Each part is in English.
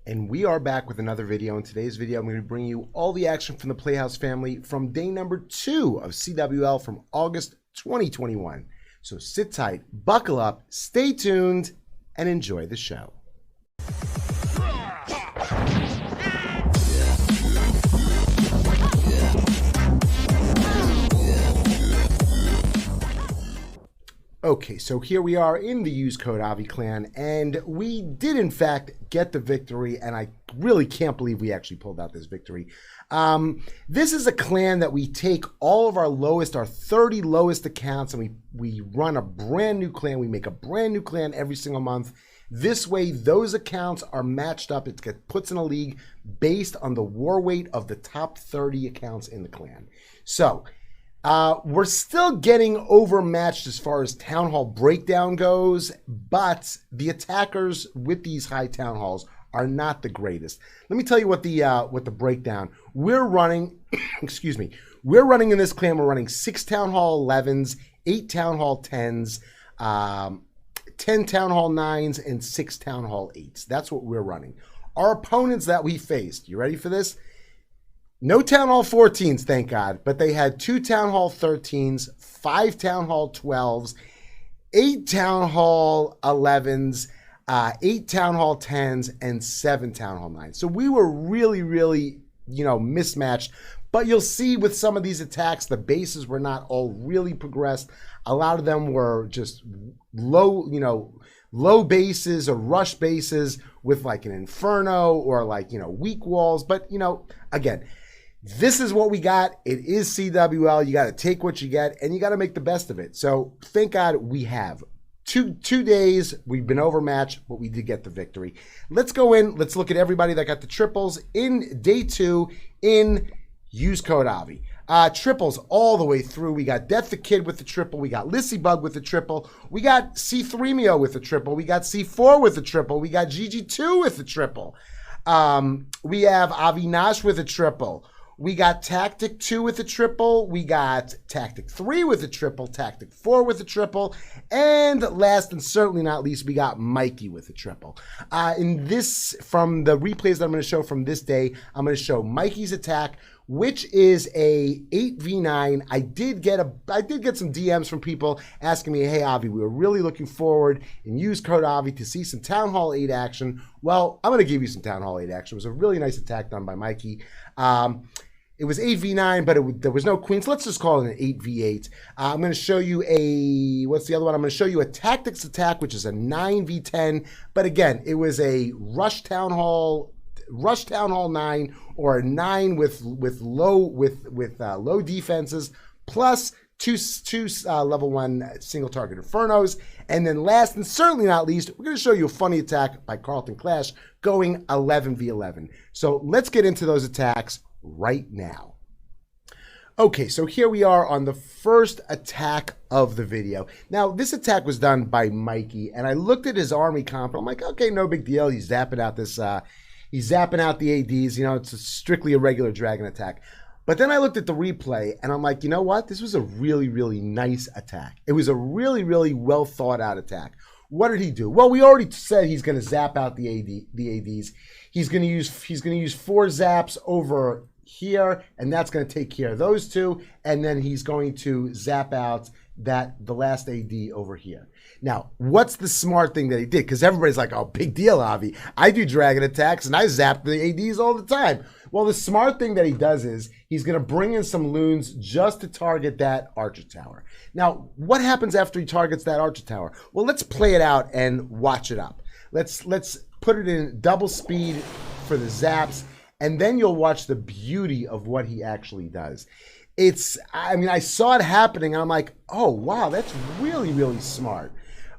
And we are back with another video. In today's video, I'm going to bring you all the action from the Playhouse family from day number 2 of CWL from August 2021. So sit tight, buckle up, stay tuned, and enjoy the show. Okay, so here we are in the Use Code Avi clan, and we did in fact get the victory, and I really can't believe we actually pulled out this victory. This is a clan that we take all of our 30 lowest accounts, and we run a brand new clan. We make a brand new clan every single month. This way, those accounts are matched up. It puts in a league based on the war weight of the top 30 accounts in the clan. So, we're still getting overmatched as far as Town Hall breakdown goes, but the attackers with these high Town Halls are not the greatest. Let me tell you what the breakdown. We're running, excuse me, we're running in this clan, we're running 6 Town Hall 11s, 8 Town Hall 10s, 10 Town Hall 9s, and 6 Town Hall 8s. That's what we're running. Our opponents that we faced, you ready for this? No Town Hall 14s, thank God, but they had 2 Town Hall 13s, 5 Town Hall 12s, 8 Town Hall 11s, 8 Town Hall 10s, and 7 Town Hall 9s. So we were really, mismatched. But you'll see with some of these attacks, the bases were not all really progressed. A lot of them were just low bases or rush bases with like an Inferno or weak walls. But, again, this is what we got. It is CWL. You got to take what you get, and you got to make the best of it. So thank God we have. Two days, we've been overmatched, but we did get the victory. Let's go in. Let's look at everybody that got the triples in day 2 in Use Code Avi. Triples all the way through. We got Death the Kid with the triple. We got Lissy Bug with the triple. We got C3mio with the triple. We got C4 with the triple. We got GG2 with the triple. We have Avinash with a triple. We got Tactic 2 with a triple. We got Tactic 3 with a triple. Tactic 4 with a triple. And last and certainly not least, we got Mikey with a triple. In this, from the replays that I'm going to show from this day, I'm going to show Mikey's attack, which is a 8v9. I did get some DMs from people asking me, hey, Avi, we were really looking forward in Use Code Avi to see some Town Hall 8 action. Well, I'm going to give you some Town Hall 8 action. It was a really nice attack done by Mikey. It was 8v9, but there was no queen, so let's just call it an 8v8. I'm going to show you what's the other one? I'm going to show you a tactics attack, which is a 9v10. But again, it was a rush Town Hall 9 or a 9 with low defenses plus two level 1 single target Infernos. And then last and certainly not least, we're going to show you a funny attack by Carlton Clash going 11v11. So let's get into those attacks right now. Okay, so here we are on the first attack of the video. Now, this attack was done by Mikey, and I looked at his army comp, and I'm like, okay, no big deal. He's zapping out the ADs. It's strictly a regular dragon attack. But then I looked at the replay, and I'm like, you know what? This was a really nice attack. It was a really well thought out attack. What did he do? Well, we already said he's going to zap out the ADs. He's going to use 4 zaps over here, and that's going to take care of those 2, and then he's going to zap out the last AD over here. Now, what's the smart thing that he did? Because everybody's like, oh, big deal, Avi. I do dragon attacks, and I zap the ADs all the time. Well, the smart thing that he does is he's going to bring in some loons just to target that Archer Tower. Now, what happens after he targets that Archer Tower? Well, let's play it out and watch it up. Let's put it in double speed for the zaps, and then you'll watch the beauty of what he actually does. I saw it happening, and I'm like, oh, wow, that's really smart.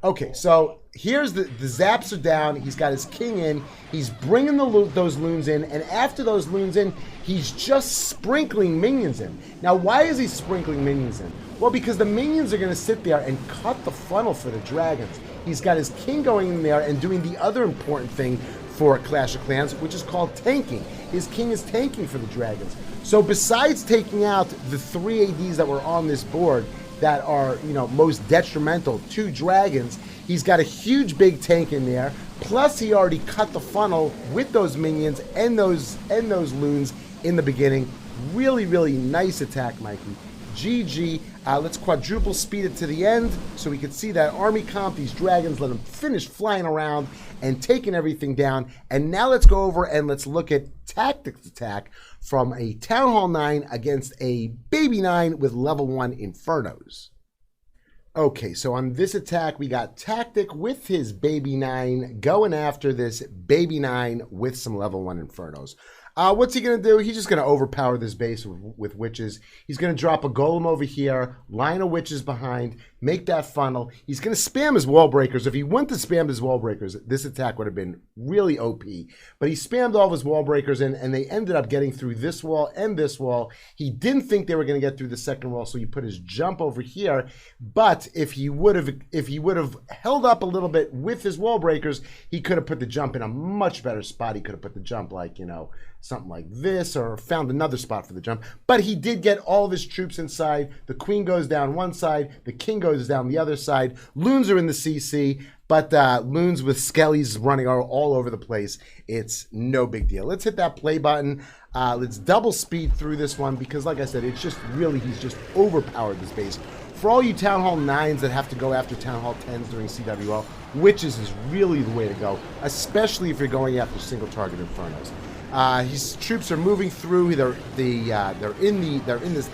Okay, so here's the zaps are down. He's got his king in. He's bringing those loons in, and after those loons in, he's just sprinkling minions in. Now, why is he sprinkling minions in? Well, because the minions are going to sit there and cut the funnel for the dragons. He's got his king going in there and doing the other important thing for Clash of Clans, which is called tanking. His king is tanking for the dragons. So besides taking out the 3 ADs that were on this board that are, most detrimental to dragons, he's got a huge big tank in there, Plus, he already cut the funnel with those minions and those loons in the beginning. Really, really nice attack, Mikey. GG. Let's quadruple speed it to the end so we can see that army comp. These dragons, let them finish flying around and taking everything down. And now let's go over and let's look at tactics attack from a Town Hall 9 against a Baby 9 with level 1 Infernos. Okay, so on this attack, we got Tactic with his Baby 9 going after this Baby 9 with some level 1 Infernos. What's he going to do? He's just going to overpower this base with witches. He's going to drop a golem over here, line of witches behind, make that funnel. He's going to spam his wall breakers. If he went to spam his wall breakers, this attack would have been really OP. But he spammed all of his wall breakers and they ended up getting through this wall and this wall. He didn't think they were going to get through the second wall, so he put his jump over here. But if he would have held up a little bit with his wall breakers, he could have put the jump in a much better spot. He could have put the jump like, something like this, or found another spot for the jump. But he did get all of his troops inside. The queen goes down one side, the king goes down the other side. Loons are in the CC, but loons with skellies running all over the place. It's no big deal. Let's hit that play button. Let's double speed through this one because, like I said, it's just really, he's just overpowered this base. For all you Town Hall 9s that have to go after Town Hall 10s during CWL, witches is really the way to go, especially if you're going after single target Infernos. His troops are moving through. They're in this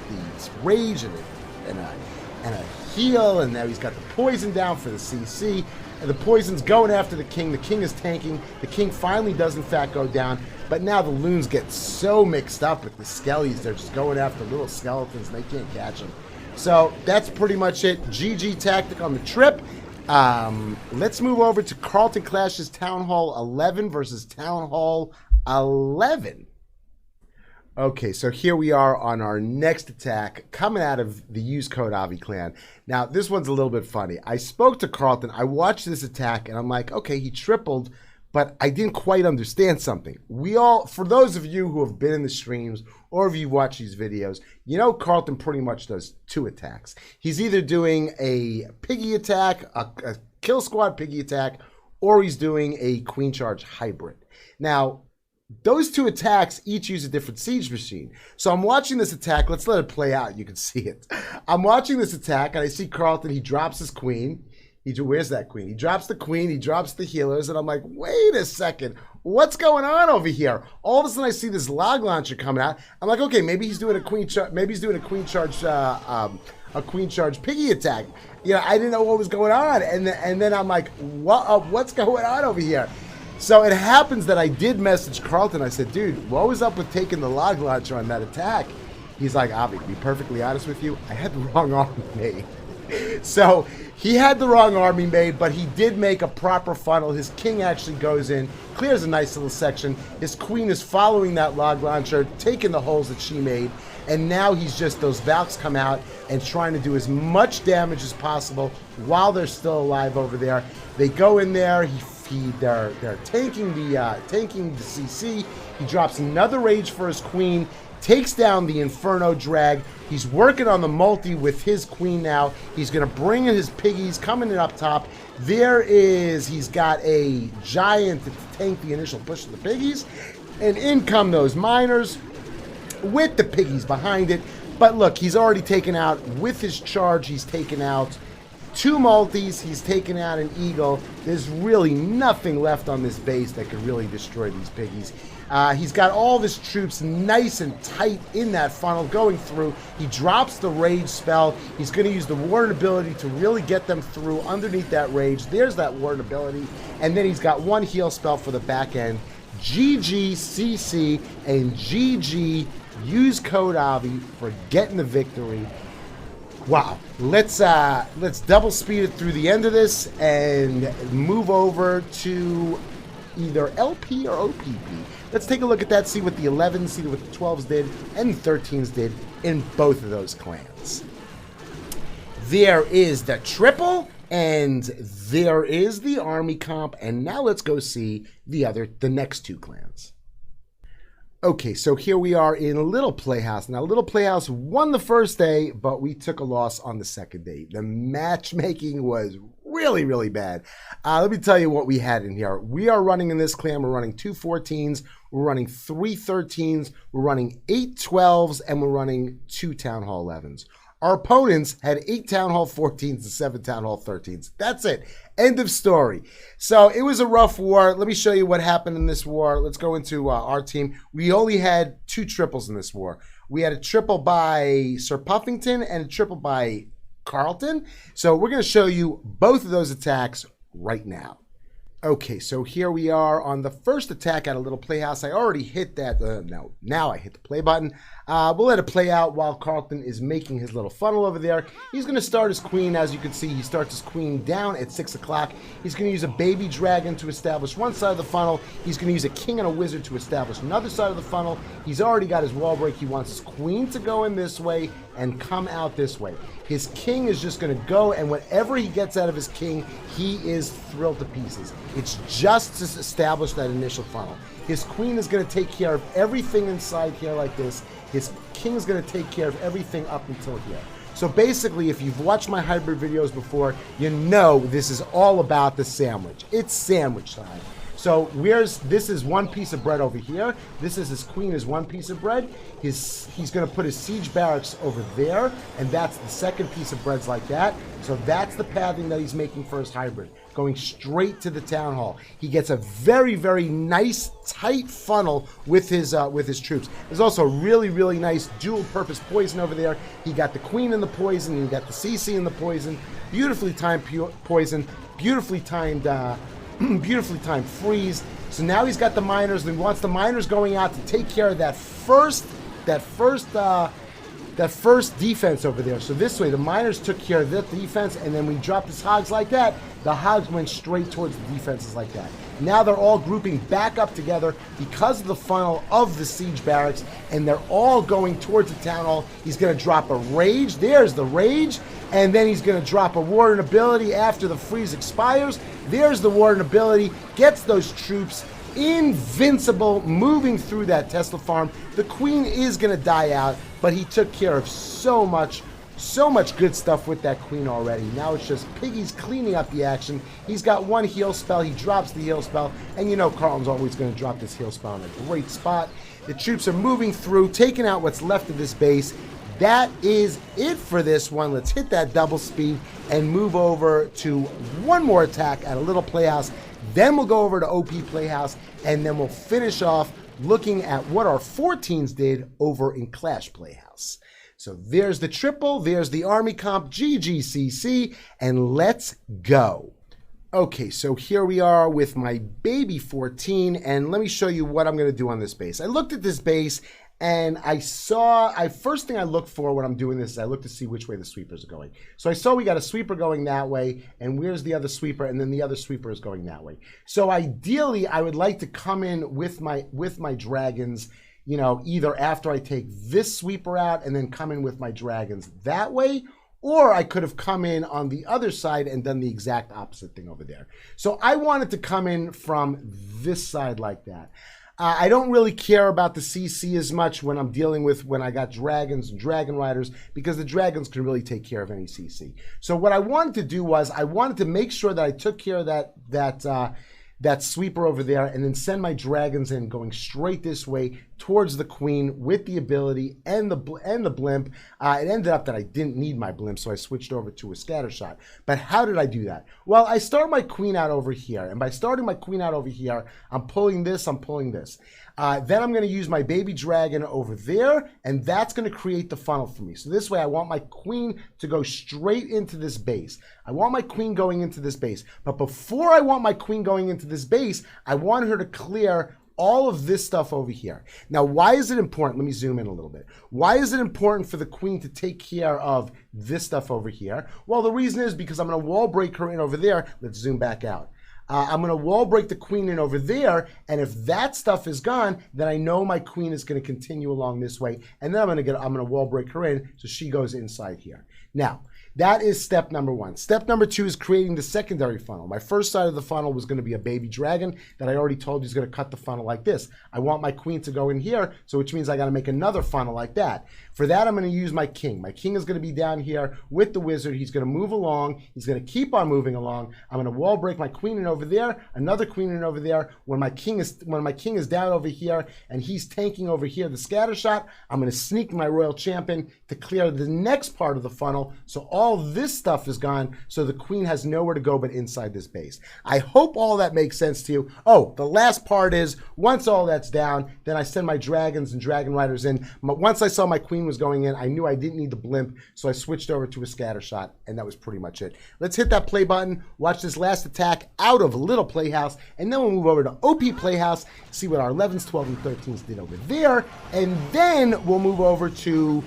rage and a heal, and now he's got the poison down for the CC. And the poison's going after the king. The king is tanking. The king finally does in fact go down. But now the loons get so mixed up with the skellies. They're just going after little skeletons and they can't catch them. So that's pretty much it. GG tactic on the trip. Let's move over to Carlton Clash's Town Hall 11 versus Town Hall 11. Okay, so here we are on our next attack coming out of the use code Avi clan. Now, this one's a little bit funny. I spoke to Carlton. I watched this attack, and I'm like, okay, he tripled, but I didn't quite understand something. For those of you who have been in the streams or if you've watched these videos, Carlton pretty much does two attacks. He's either doing a piggy attack, a kill squad piggy attack, or he's doing a queen charge hybrid. Now, those two attacks each use a different siege machine. So I'm watching this attack. Let's let it play out. You can see it. I'm watching this attack, and I see Carlton. He drops his queen. Where's that queen? He drops the queen. He drops the healers. And I'm like, wait a second. What's going on over here? All of a sudden, I see this log launcher coming out. I'm like, okay, maybe he's doing a queen charge. Maybe he's doing a queen charge piggy attack. I didn't know what was going on. And then I'm like, what's going on over here? So it happens that I did message Carlton. I said, dude, what was up with taking the log launcher on that attack? He's like, Avi, to be perfectly honest with you, I had the wrong army made. So he had the wrong army made, but he did make a proper funnel. His king actually goes in, clears a nice little section. His queen is following that log launcher, taking the holes that she made. And now he's just, those Valks come out and trying to do as much damage as possible while they're still alive over there. They go in there, they're tanking the CC. He drops another rage for his queen, takes down the Inferno drag. He's working on the multi with his queen now. He's going to bring in his piggies coming in up top. He's got a giant to tank the initial push of the piggies. And in come those miners with the piggies behind it. But look, he's already taken out, with his charge, he's taken out 2 multis, he's taken out an eagle. There's really nothing left on this base that could really destroy these piggies. He's got all of his troops nice and tight in that funnel going through. He drops the rage spell. He's going to use the warden ability to really get them through underneath that rage. There's that warden ability. And then he's got 1 heal spell for the back end. GG CC and GG use code Avi for getting the victory. Wow, let's double speed it through the end of this and move over to either LP or OPP. Let's take a look at that, see what the 11s, see what the 12s did, and the 13s did in both of those clans. There is the triple, and there is the army comp, and now let's go see the next 2 clans. Okay, so here we are in Little Playhouse. Now, Little Playhouse won the first day, but we took a loss on the second day. The matchmaking was really, really bad. Let me tell you what we had in here. We are running in this clan, we're running 2 14s, we're running 3 13s, we're running 8 12s, and we're running 2 Town Hall 11s. Our opponents had 8 Town Hall 14s and 7 Town Hall 13s. That's it. End of story. So it was a rough war. Let me show you what happened in this war. Let's go into our team. We only had 2 triples in this war. We had a triple by Sir Puffington and a triple by Carlton. So we're going to show you both of those attacks right now. Okay, so here we are on the first attack at a little Playhouse. I already hit that. Now I hit the play button. We'll let it play out while Carlton is making his little funnel over there. He's going to start his queen. As you can see, he starts his queen down at 6 o'clock. He's going to use a baby dragon to establish one side of the funnel. He's going to use a king and a wizard to establish another side of the funnel. He's already got his wall break. He wants his queen to go in this way and come out this way. His king is just going to go, and whatever he gets out of his king, he is thrilled to pieces. It's just to establish that initial funnel. His queen is going to take care of everything inside here like this. His king is going to take care of everything up until here. So basically, if you've watched my hybrid videos before, you know this is all about the sandwich. It's sandwich time. So this is one piece of bread over here. This is his queen is one piece of bread. He's going to put his siege barracks over there, and that's the second piece of breads like that. So that's the pathing that he's making for his hybrid, going straight to the town hall. He gets a very, very nice, tight funnel with his troops. There's also a really, really nice dual-purpose poison over there. He got the queen in the poison, and he got the CC in the poison. Beautifully timed poison, beautifully timed freeze. So now he's got the miners, and he wants the miners going out to take care of that first defense over there. So this way, the miners took care of that defense, and then we dropped his hogs like that. The hogs went straight towards the defenses like that. Now they're all grouping back up together because of the funnel of the siege barracks, and they're all going towards the town hall. He's going to drop a rage. There's the rage. And then he's going to drop a warden ability after the freeze expires. There's the warden ability. Gets those troops invincible, moving through that Tesla farm. The queen is going to die out, but he took care of so much good stuff with that queen already. Now it's just Piggy's cleaning up the action. He's got one heal spell. He drops the heal spell, and you know Carlton's always going to drop this heal spell in a great spot. The troops are moving through, taking out what's left of this base. That is it for this one. Let's hit that double speed and move over to one more attack at a little Playhouse. Then we'll go over to OP Playhouse, and then we'll finish off looking at what our 14s did over in Clash Playhouse. So there's the triple, there's the army comp, GGCC, and let's go. Okay, so here we are with my baby 14, and let me show you what I'm going to do on this base. I looked at this base, and first thing I look for when I'm doing this is I look to see which way the sweepers are going. So I saw we got a sweeper going that way, and where's the other sweeper? And then the other sweeper is going that way. So ideally, I would like to come in with my dragons, you know, either after I take this sweeper out and then come in with my dragons that way, or I could have come in on the other side and done the exact opposite thing over there. So I wanted to come in from this side like that. I don't really care about the CC as much when I'm dealing with when I got dragons and dragon riders, because the dragons can really take care of any CC. So what I wanted to do was I wanted to make sure that I took care of that sweeper over there, and then send my dragons in going straight this way towards the queen with the ability and the blimp. It ended up that I didn't need my blimp, so I switched over to a scatter shot. But how did I do that? Well, I start my queen out over here, and by starting my queen out over here, I'm pulling this, I'm pulling this. Then I'm going to use my baby dragon over there, and that's going to create the funnel for me. So this way I want my queen to go straight into this base. I want my queen going into this base. But before I want my queen going into this base, I want her to clear all of this stuff over here. Now, why is it important? Let me zoom in a little bit. Why is it important for the queen to take care of this stuff over here? Well, the reason is because I'm going to wall break her in over there. Let's zoom back out. I'm going to wall break the queen in over there, and if that stuff is gone, then I know my queen is going to continue along this way, and then I'm going to wall break her in so she goes inside here. Now, that is step number one. Step number two is creating the secondary funnel. My first side of the funnel was going to be a baby dragon that I already told you is going to cut the funnel like this. I want my queen to go in here, so which means I got to make another funnel like that. For that, I'm going to use my king. My king is going to be down here with the wizard. He's going to move along. He's going to keep on moving along. I'm going to wall break my queen in over there, another queen in over there. When my king is down over here and he's tanking over here the scatter shot, I'm going to sneak my royal champion to clear the next part of the funnel, so all this stuff is gone, so the queen has nowhere to go but inside this base. I hope all that makes sense to you. Oh, the last part is, once all that's down, then I send my dragons and dragon riders in. Once I saw my queen was going in, I knew I didn't need the blimp, so I switched over to a scatter shot, and that was pretty much it. Let's hit that play button, watch this last attack out of Little Playhouse, and then we'll move over to OP Playhouse, see what our 11s, 12s, and 13s did over there, and then we'll move over to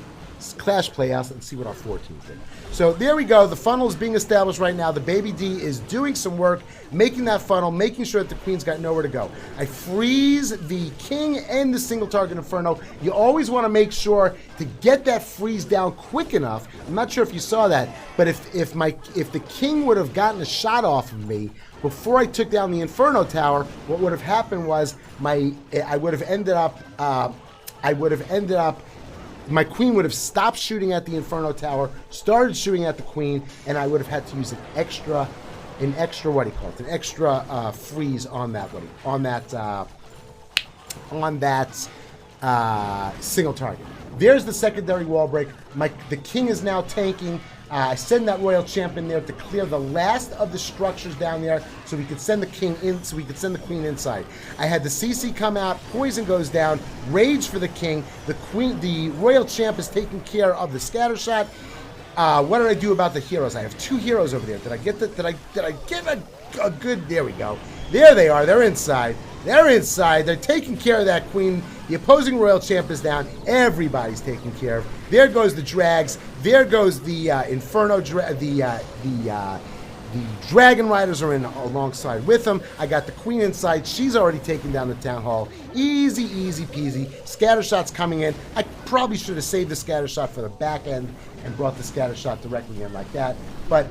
Clash Playhouse and see what our 14s did. So there we go. The funnel is being established right now. The baby D is doing some work, making that funnel, making sure that the queen's got nowhere to go. I freeze the king and the single target inferno. You always want to make sure to get that freeze down quick enough. I'm not sure if you saw that, but if the king would have gotten a shot off of me before I took down the inferno tower, what would have happened was my queen would have stopped shooting at the Inferno Tower, started shooting at the queen, and I would have had to use an extra freeze on that single target. There's the secondary wall break. The king is now tanking. I send that royal champion there to clear the last of the structures down there, so we could send the king in, so we could send the queen inside. I had the CC come out, poison goes down, rage for the king. The royal champ is taking care of the scatter shot. What did I do about the heroes? I have two heroes over there. Did I get a good? There we go. There they are. They're inside. They're inside. They're taking care of that queen. The opposing royal champ is down. Everybody's taken care of. There goes the drags. There goes the inferno. The dragon riders are in alongside with them. I got the queen inside. She's already taken down the town hall. Easy, easy peasy. Scatter shots coming in. I probably should have saved the scatter shot for the back end and brought the scatter shot directly in like that. But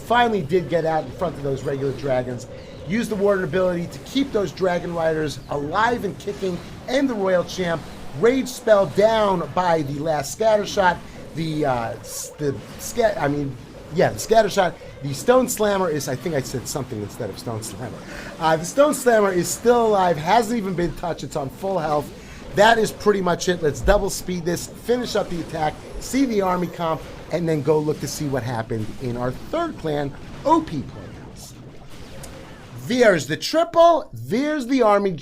finally did get out in front of those regular dragons. Use the warden ability to keep those dragon riders alive and kicking, and the royal champ. Rage spell down by the last scatter shot. The scatter shot. The stone slammer is, I think I said something instead of stone slammer. The stone slammer is still alive, hasn't even been touched. It's on full health. That is pretty much it. Let's double speed this, finish up the attack, see the army comp, and then go look to see what happened in our third clan, OP Playhouse. There's the triple. There's the army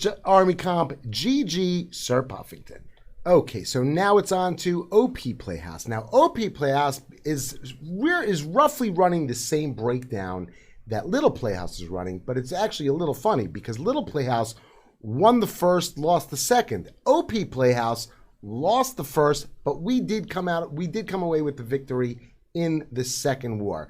comp. GG, Sir Puffington. Okay, so now it's on to OP Playhouse. Now, OP Playhouse is roughly running the same breakdown that Little Playhouse is running, but it's actually a little funny because Little Playhouse won the first, lost the second. OP Playhouse lost the first, but we did come away with the victory in the second war.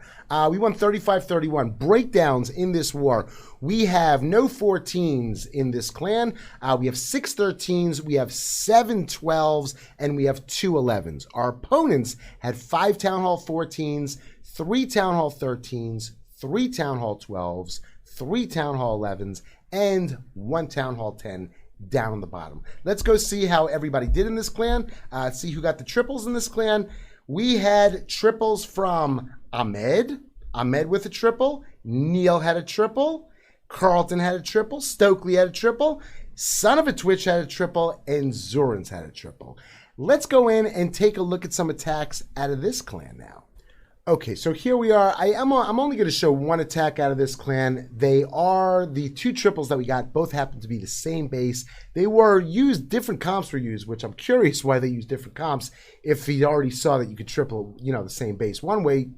We won 35-31. Breakdowns in this war. We have no 14s in this clan. We have 6 13s, we have 7 12s, and we have 2 11s. Our opponents had 5 Town Hall 14s, 3 Town Hall 13s, 3 Town Hall 12s, 3 Town Hall 11s, and 1 Town Hall 10 down on the bottom. Let's go see how everybody did in this clan. See who got the triples in this clan. We had triples from Ahmed with a triple, Neil had a triple, Carlton had a triple, Stokely had a triple, Son of a Twitch had a triple, and Zorans had a triple. Let's go in and take a look at some attacks out of this clan now. Okay, so here we are. I'm only going to show one attack out of this clan. They are the 2 triples that we got. Both happen to be the same base. They were used, different comps were used, which I'm curious why they use different comps if he already saw that you could triple, the same base one way,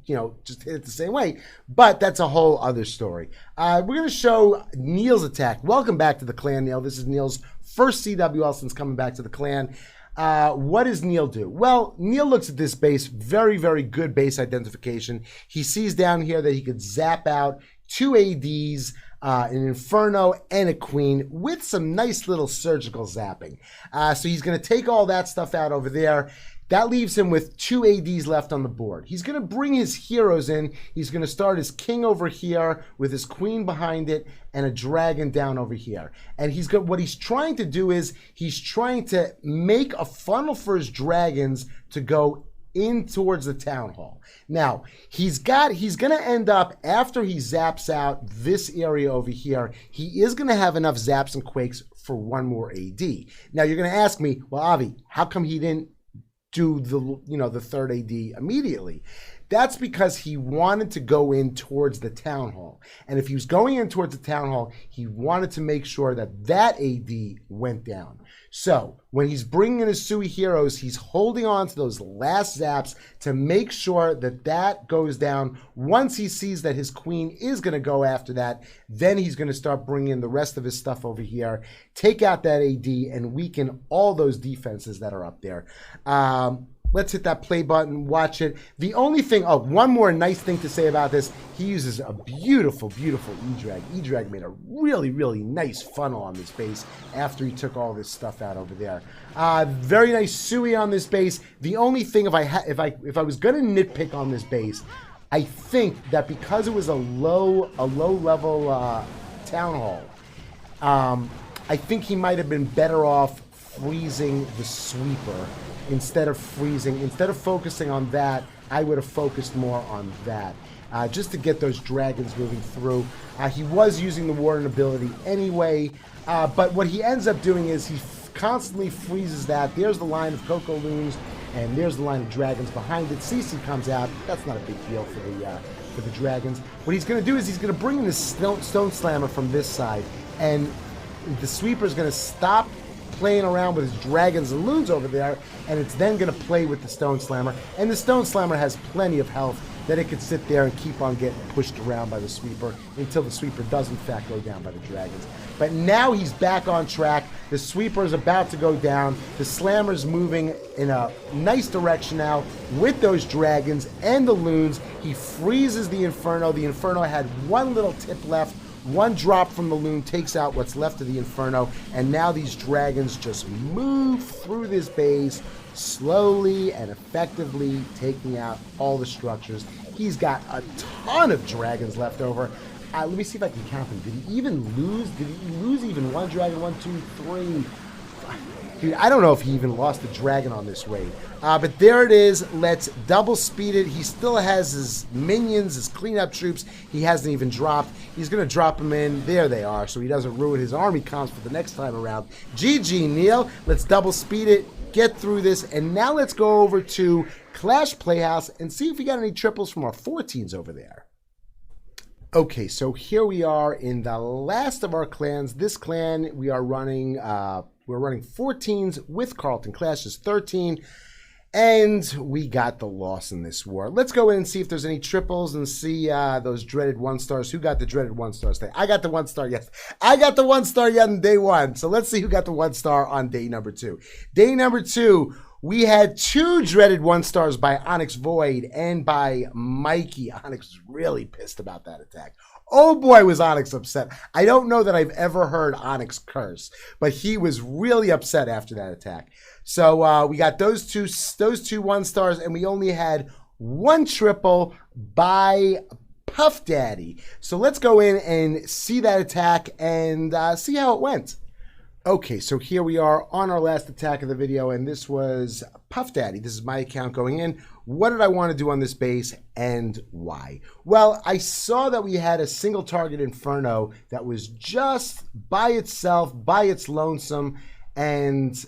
just hit it the same way. But that's a whole other story. We're going to show Neil's attack. Welcome back to the clan, Neil. This is Neil's first CWL since coming back to the clan. What does Neil do? Well, Neil looks at this base, very, very good base identification. He sees down here that he could zap out 2 ADs, an Inferno, and a Queen with some nice little surgical zapping. So he's going to take all that stuff out over there. That leaves him with 2 ADs left on the board. He's going to bring his heroes in. He's going to start his king over here with his queen behind it and a dragon down over here. And what he's trying to do is he's trying to make a funnel for his dragons to go in towards the town hall. Now, he's going to end up, after he zaps out this area over here, he is going to have enough zaps and quakes for 1 more AD. Now, you're going to ask me, well, Avi, how come he didn't do the 3rd AD immediately? That's because he wanted to go in towards the town hall. And if he was going in towards the town hall, he wanted to make sure that that AD went down. So when he's bringing in his Sui heroes, he's holding on to those last zaps to make sure that that goes down. Once he sees that his queen is going to go after that, then he's going to start bringing in the rest of his stuff over here, take out that AD, and weaken all those defenses that are up there. Let's hit that play button, watch it. The only thing, one more nice thing to say about this, he uses a beautiful, beautiful E-Drag. E-Drag made a really, really nice funnel on this base after he took all this stuff out over there. Very nice Sui on this base. The only thing, if I was going to nitpick on this base, I think that because it was a low level town hall, I think he might have been better off freezing the sweeper instead of focusing on that. I would have focused more on that, just to get those dragons moving through. He was using the warden ability anyway, but what he ends up doing is he constantly freezes that. There's the line of Coco Loons, and there's the line of dragons behind it. CC comes out. That's not a big deal for the dragons. What he's going to do is he's going to bring in the stone slammer from this side, and the sweeper is going to stop playing around with his dragons and loons over there, and it's then going to play with the stone slammer. And the stone slammer has plenty of health that it could sit there and keep on getting pushed around by the sweeper until the sweeper does in fact go down by the dragons. But now he's back on track. The sweeper is about to go down. The slammer's moving in a nice direction now with those dragons and the loons. He freezes the Inferno. The Inferno had 1 little tip left. 1 drop from the loon takes out what's left of the Inferno, and now these dragons just move through this base slowly and effectively, taking out all the structures. He's got a ton of dragons left over. Let me see if I can count them. Did he even lose? Did he lose even 1 dragon? 1, 2, 3. Dude, I don't know if he even lost a dragon on this raid. But there it is. Let's double speed it. He still has his minions, his cleanup troops. He hasn't even dropped. He's going to drop them in. There they are, so he doesn't ruin his army comps for the next time around. GG, Neil. Let's double speed it, get through this, and now let's go over to Clash Playhouse and see if we got any triples from our 14s over there. Okay, so here we are in the last of our clans. This clan we are running, we're running 14s with Carlton. Clash is 13, and we got the loss in this war. Let's go in and see if there's any triples and see those dreaded 1-stars. Who got the dreaded 1-stars today? I got the 1-star, yes. I got the 1-star yet on day 1. So let's see who got the 1-star on day number 2. Day number 2, we had 2 dreaded 1-stars by Onyx Void and by Mikey. Onyx was really pissed about that attack. Oh boy, was Onyx upset. I don't know that I've ever heard Onyx curse, but he was really upset after that attack. So we got those two 1-stars, and we only had 1 triple by Puff Daddy. So let's go in and see that attack and see how it went. Okay, so here we are on our last attack of the video, and this was Puff Daddy. This is my account going in. What did I want to do on this base, and why? Well, I saw that we had a single target Inferno that was just by itself, by its lonesome, and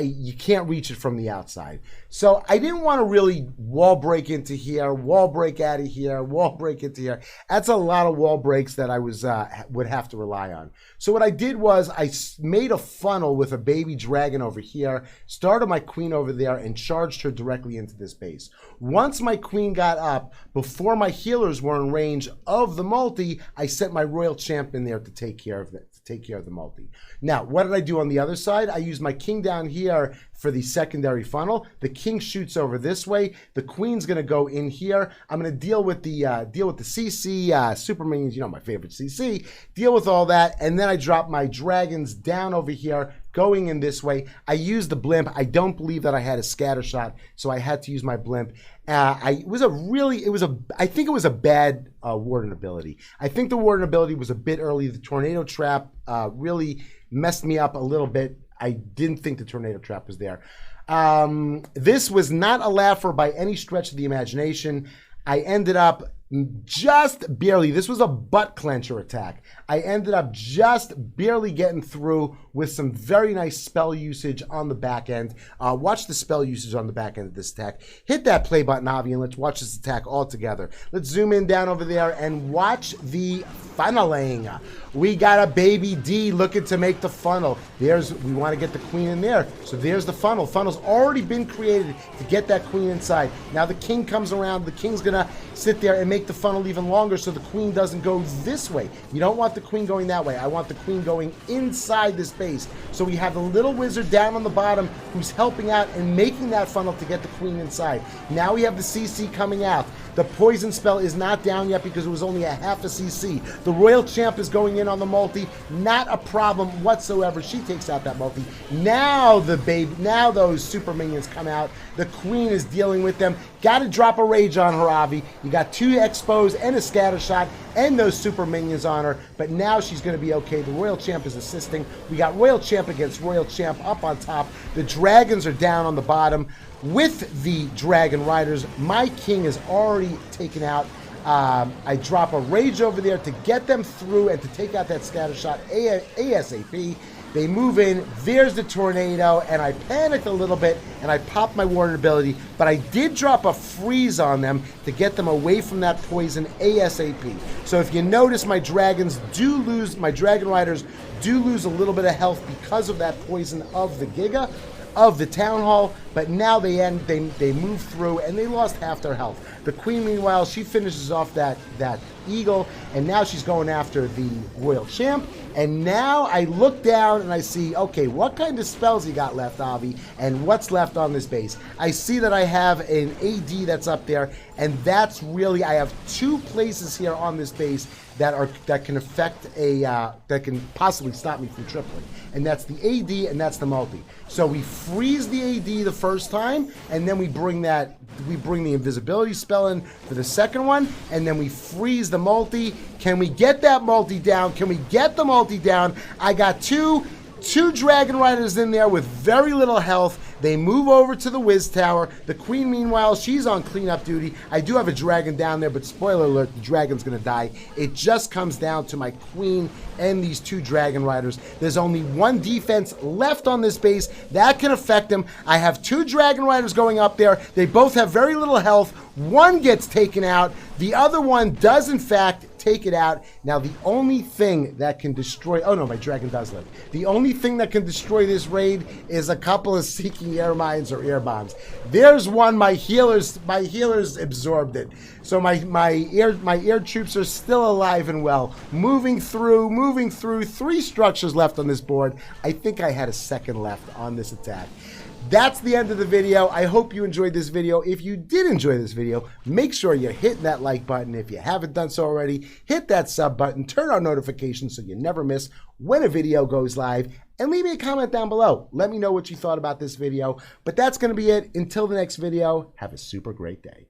you can't reach it from the outside. So I didn't want to really wall break into here, wall break out of here, wall break into here. That's a lot of wall breaks that I would have to rely on. So what I did was I made a funnel with a baby dragon over here, started my queen over there, and charged her directly into this base. Once my queen got up, before my healers were in range of the multi, I sent my royal champ in there to take care of it. Take care of the multi. Now, what did I do on the other side? I used my king down here for the secondary funnel. The king shoots over this way. The queen's going to go in here. I'm going to deal with the CC super minions. You know, my favorite CC. Deal with all that, and then I drop my dragons down over here going in this way. I used the blimp. I don't believe that I had a scatter shot, so I had to use my blimp. I think it was a bad warden ability. I think the warden ability was a bit early. The tornado trap really messed me up a little bit. I didn't think the tornado trap was there. This was not a laugher by any stretch of the imagination. I ended up just barely, this was a butt clencher attack. I ended up just barely getting through with some very nice spell usage on the back end. Watch the spell usage on the back end of this attack. Hit that play button, Avi, and let's watch this attack all together. Let's zoom in down over there and watch the funneling. We got a baby D looking to make the funnel. We want to get the queen in there. So there's the funnel. Funnel's already been created to get that queen inside. Now the king comes around. The king's going to sit there and make the funnel even longer so the queen doesn't go this way. You don't want the queen going that way. I want the queen going inside this base. So we have the little wizard down on the bottom who's helping out and making that funnel to get the queen inside. Now we have the CC coming out. The poison spell is not down yet because it was only a half a CC. The Royal Champ is going in on the multi. Not a problem whatsoever. She takes out that multi. Now those super minions come out. The queen is dealing with them. Got to drop a rage on her, Avi. You got 2 expos and a scatter shot and those super minions on her, but now she's going to be okay. The Royal Champ is assisting. We got Royal Champ against Royal Champ up on top. The dragons are down on the bottom with the dragon riders. My king is already taken out. I drop a rage over there to get them through and to take out that scatter shot ASAP. They move in, there's the tornado, and I panicked a little bit, and I popped my warden ability, but I did drop a freeze on them to get them away from that poison ASAP. So if you notice, my dragon riders do lose a little bit of health because of that poison of the Giga, of the Town Hall, but now they move through, and they lost half their health. The queen, meanwhile, she finishes off that eagle, and now she's going after the Royal Champ. And now I look down and I see, okay, what kind of spells you got left, Avi, and what's left on this base? I see that I have an AD that's up there, and that's really, I have 2 places here on this base that can affect that can possibly stop me from tripling, and that's the AD and that's the multi. So we freeze the AD the first time, and then we bring the invisibility spell in for the second one, and then we freeze the multi. Can we get that multi down? Can we get the multi down? I got two dragon riders in there with very little health. They move over to the Wiz Tower. The queen, meanwhile, she's on cleanup duty. I do have a dragon down there, but spoiler alert, the dragon's going to die. It just comes down to my queen and these 2 dragon riders. There's only 1 defense left on this base. That can affect them. I have 2 dragon riders going up there. They both have very little health. One gets taken out. The other one does, in fact, take it out. Now, the only thing that can destroy... Oh, no, my dragon does live. The only thing that can destroy this raid is a couple of Seeking Air Mines or air bombs. There's one. My healers absorbed it. So my air troops are still alive and well. Moving through. 3 structures left on this board. I think I had a second left on this attack. That's the end of the video. I hope you enjoyed this video. If you did enjoy this video, make sure you're hitting that like button. If you haven't done so already, hit that sub button, turn on notifications so you never miss when a video goes live, and leave me a comment down below. Let me know what you thought about this video. But that's going to be it. Until the next video, have a super great day.